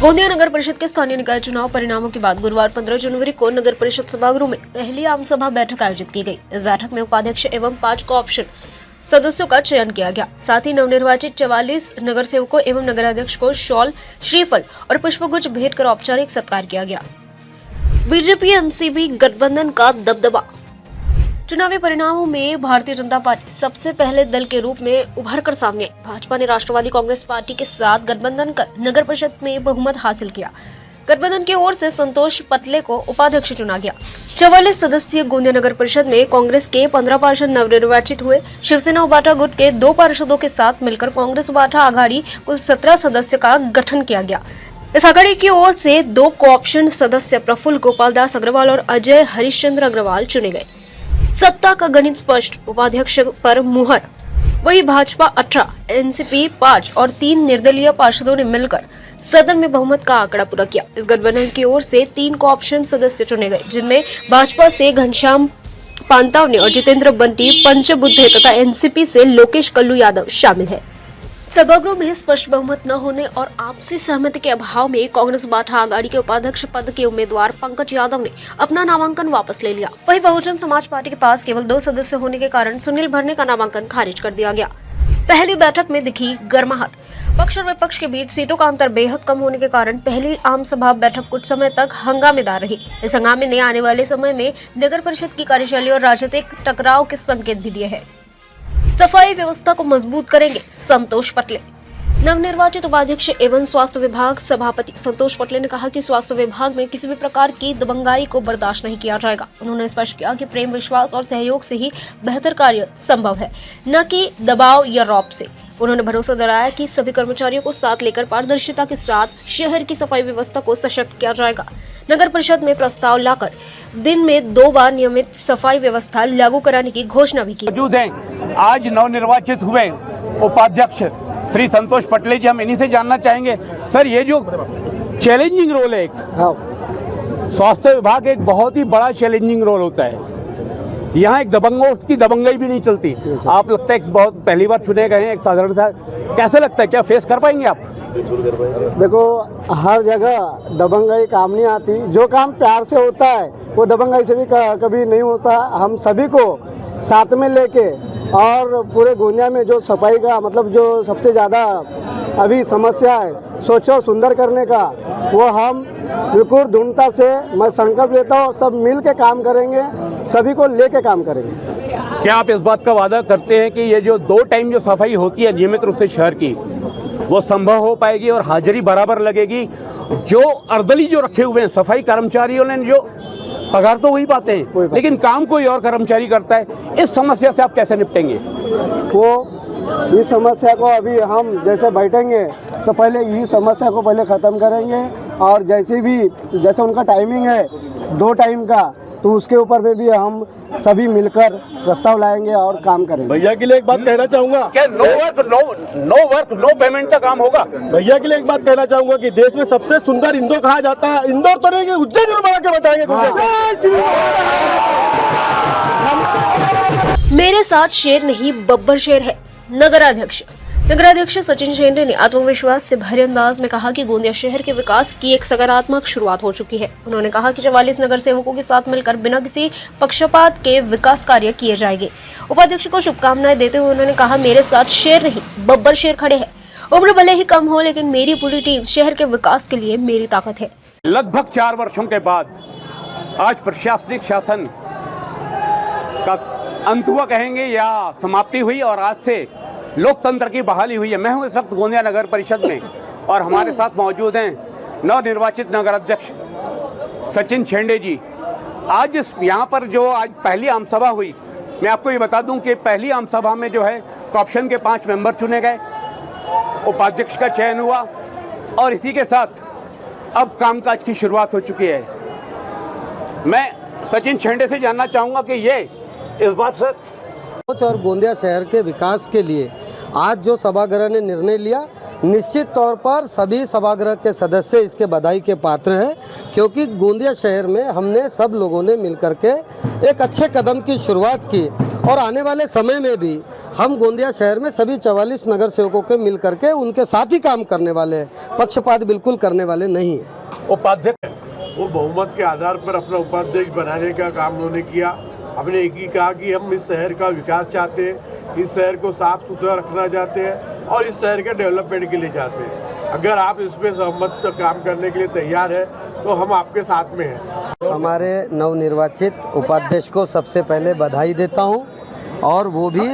गोंदिया नगर परिषद के स्थानीय निकाय चुनाव परिणामों के बाद गुरुवार 15 जनवरी को नगर परिषद सभागृह में पहली आम सभा बैठक आयोजित की गई। इस बैठक में उपाध्यक्ष एवं 5 कोऑप्शन सदस्यों का चयन किया गया। साथ ही नवनिर्वाचित 44 नगर सेवकों एवं नगराध्यक्ष को शॉल, श्रीफल और पुष्पगुच्छ भेंट कर औपचारिक सत्कार किया गया। बीजेपी एनसीपी गठबंधन का दबदबा। चुनावी परिणामों में भारतीय जनता पार्टी सबसे पहले दल के रूप में उभर कर सामने आई। भाजपा ने राष्ट्रवादी कांग्रेस पार्टी के साथ गठबंधन कर नगर परिषद में बहुमत हासिल किया। गठबंधन की ओर से संतोष पटले को उपाध्यक्ष चुना गया। 44 सदस्यीय गोंदिया नगर परिषद में कांग्रेस के 15 पार्षद नवनिर्वाचित हुए। शिवसेना उबाटा गुट के 2 पार्षदों के साथ मिलकर कांग्रेस उबाटा आघाड़ी कुल 17 सदस्य का गठन किया गया। इस आघाड़ी की ओर से 2 कोऑप्शन सदस्य प्रफुल्ल गोपाल दास अग्रवाल और अजय हरिश्चंद्र अग्रवाल चुने गए। सत्ता का गणित स्पष्ट, उपाध्यक्ष पर मुहर। वही भाजपा 18, एनसीपी 5 और 3 निर्दलीय पार्षदों ने मिलकर सदन में बहुमत का आंकड़ा पूरा किया। इस गठबंधन की ओर से 3 कोऑप्शन सदस्य चुने गए, जिनमें भाजपा से घनश्याम पांतावने और जितेंद्र बंटी पंचबुद्धे तथा एनसीपी से लोकेश कल्लू यादव शामिल है। सभागृह में स्पष्ट बहुमत न होने और आपसी सहमति के अभाव में कांग्रेस बाठा आघाड़ी के उपाध्यक्ष पद के उम्मीदवार पंकज यादव ने अपना नामांकन वापस ले लिया। वहीं बहुजन समाज पार्टी के पास केवल 2 सदस्य होने के कारण सुनील भरने का नामांकन खारिज कर दिया गया। पहली बैठक में दिखी गर्माहट। पक्ष और विपक्ष के बीच सीटों का अंतर बेहद कम होने के कारण पहली आम सभा बैठक कुछ समय तक हंगामेदार रही। इस हंगामे ने आने वाले समय में नगर परिषद की कार्यशैली और राजनीतिक टकराव के संकेत भी दिए हैं। सफाई व्यवस्था को मजबूत करेंगे संतोष पटले। नवनिर्वाचित उपाध्यक्ष एवं स्वास्थ्य विभाग सभापति संतोष पटले ने कहा कि स्वास्थ्य विभाग में किसी भी प्रकार की दबंगाई को बर्दाश्त नहीं किया जाएगा। उन्होंने स्पष्ट किया कि प्रेम, विश्वास और सहयोग से ही बेहतर कार्य संभव है, न कि दबाव या रौब से। उन्होंने भरोसा दिलाया कि सभी कर्मचारियों को साथ लेकर पारदर्शिता के साथ शहर की सफाई व्यवस्था को सशक्त किया जाएगा। नगर परिषद में प्रस्ताव लाकर दिन में 2 बार नियमित सफाई व्यवस्था लागू कराने की घोषणा भी की। मौजूद हैं आज नवनिर्वाचित हुए उपाध्यक्ष श्री संतोष पटले जी। हम इन्हीं से जानना चाहेंगे, सर ये जो चैलेंजिंग रोल है, स्वास्थ्य विभाग एक बहुत ही बड़ा चैलेंजिंग रोल होता है। यहाँ एक दबंगों की दबंगई भी नहीं चलती। आप लगता है बहुत पहली बार चुने गए हैं, एक साधारण सा, कैसे लगता है, क्या फेस कर पाएंगे आप? देखो, हर जगह दबंगई काम नहीं आती। जो काम प्यार से होता है वो दबंगई से भी कभी नहीं होता। हम सभी को साथ में लेके और पूरे गोंदिया में जो सफाई का मतलब जो सबसे ज़्यादा अभी समस्या है स्वच्छ सुंदर करने का, वो हम बिल्कुल दृढ़ता से मैं संकल्प लेता हूँ। सब मिल के काम करेंगे, सभी को लेके काम करेंगे। क्या आप इस बात का वादा करते हैं कि ये जो 2 टाइम जो सफाई होती है नियमित रूप से शहर की, वो संभव हो पाएगी और हाजिरी बराबर लगेगी? जो अर्दली जो रखे हुए हैं सफाई कर्मचारियों ने, जो पगार तो वही पाते हैं लेकिन काम कोई और कर्मचारी करता है, इस समस्या से आप कैसे निपटेंगे? वो इस समस्या को अभी हम जैसे बैठेंगे तो पहले इस समस्या को पहले ख़त्म करेंगे और जैसे उनका टाइमिंग है 2 टाइम का, तो उसके ऊपर में भी हम सभी मिलकर प्रस्ताव लाएंगे और काम करेंगे। भैया के लिए एक बात कहना चाहूँगा, क्या नो वर्क नो पेमेंट का काम होगा? भैया के लिए एक बात कहना चाहूँगा कि देश में सबसे सुंदर इंदौर कहा जाता है। इंदौर तो नहीं, उज्जैन जरूर बना के बताएंगे। मेरे साथ शेर नहीं बब्बर शेर है। नगराध्यक्ष सचिन शेंडे ने आत्मविश्वास से भरे अंदाज में कहा कि गोंदिया शहर के विकास की एक सकारात्मक शुरुआत हो चुकी है। उन्होंने कहा कि 44 नगर सेवकों के साथ मिलकर बिना किसी पक्षपात के विकास कार्य किए जाएंगे। उपाध्यक्ष को शुभकामनाएं देते हुए उन्होंने कहा, मेरे साथ शेर नहीं बब्बर शेर खड़े हैं। उम्र भले ही कम हो, लेकिन मेरी पूरी टीम शहर के विकास के लिए मेरी ताकत है। लगभग 4 वर्षों के बाद आज प्रशासनिक शासन का अंत हुआ कहेंगे या समाप्ति हुई और आज से लोकतंत्र की बहाली हुई है। मैं हूं इस वक्त गोंदिया नगर परिषद में और हमारे साथ मौजूद हैं नवनिर्वाचित नगराध्यक्ष सचिन शेंडे जी। आज यहाँ पर जो आज पहली आम सभा हुई, मैं आपको ये बता दूं कि पहली आम सभा में जो है कोऑप्शन के 5 मेंबर चुने गए, उपाध्यक्ष का चयन हुआ और इसी के साथ अब कामकाज की शुरुआत हो चुकी है। मैं सचिन शेंडे से जानना चाहूँगा कि ये इस बार सर और गोंदिया शहर के विकास के लिए आज जो सभागृह ने निर्णय लिया, निश्चित तौर पर सभी सभागृह के सदस्य इसके बधाई के पात्र हैं, क्योंकि गोंदिया शहर में हमने सब लोगों ने मिलकर के एक अच्छे कदम की शुरुआत की और आने वाले समय में भी हम गोंदिया शहर में सभी 44 नगर सेवकों के मिल करके उनके साथ ही काम करने वाले हैं, पक्षपात बिल्कुल करने वाले नहीं हैं। उपाध्यक्ष वो बहुमत के आधार पर अपना उपाध्यक्ष बनाने का काम उन्होंने किया। हमने एक ही कहा कि हम इस शहर का विकास चाहते हैं, इस शहर को साफ सुथरा रखना चाहते हैं और इस शहर के डेवलपमेंट के लिए चाहते हैं। अगर आप इसमें सहमत काम करने के लिए तैयार है तो हम आपके साथ में हैं। हमारे नवनिर्वाचित उपाध्यक्ष को सबसे पहले बधाई देता हूं और वो भी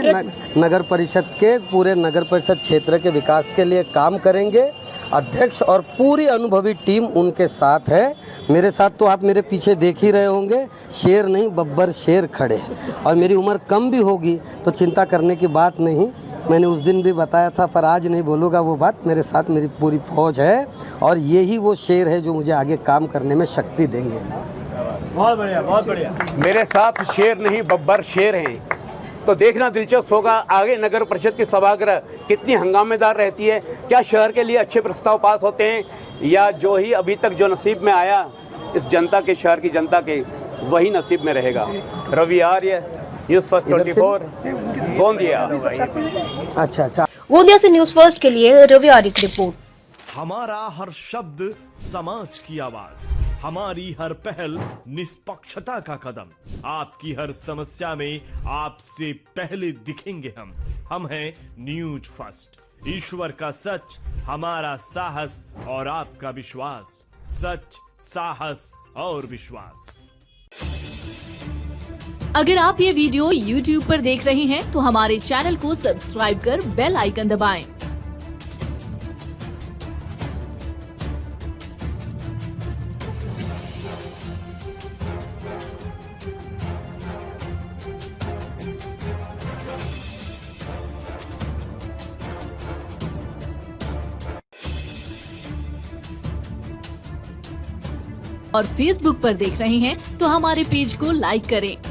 नगर परिषद के पूरे नगर परिषद क्षेत्र के विकास के लिए काम करेंगे। अध्यक्ष और पूरी अनुभवी टीम उनके साथ है। मेरे साथ तो आप मेरे पीछे देख ही रहे होंगे, शेर नहीं बब्बर शेर खड़े। और मेरी उम्र कम भी होगी तो चिंता करने की बात नहीं, मैंने उस दिन भी बताया था पर आज नहीं बोलूँगा वो बात। मेरे साथ मेरी पूरी फौज है और यही वो शेर है जो मुझे आगे काम करने में शक्ति देंगे। बहुत बढ़िया, बहुत बढ़िया। मेरे साथ शेर नहीं बब्बर शेर हैं। तो देखना दिलचस्प होगा आगे नगर परिषद की सभागृह कितनी हंगामेदार रहती है। क्या शहर के लिए अच्छे प्रस्ताव पास होते हैं या जो ही अभी तक जो नसीब में आया इस जनता के, शहर की जनता के, वही नसीब में रहेगा। रवि आर्य, न्यूज़ फर्स्ट 24, गोंदिया। अच्छा। गोंदिया से न्यूज़ फर्स्ट के लिए रवि आर्य की रिपोर्ट। हमारा हर शब्द समाज की आवाज, हमारी हर पहल निष्पक्षता का कदम, आपकी हर समस्या में आपसे पहले दिखेंगे हम हैं न्यूज फर्स्ट। ईश्वर का सच, हमारा साहस और आपका विश्वास। सच, साहस और विश्वास। अगर आप ये वीडियो YouTube पर देख रहे हैं तो हमारे चैनल को सब्सक्राइब कर बेल आइकन दबाएं। और Facebook पर देख रहे हैं तो हमारे पेज को लाइक करें।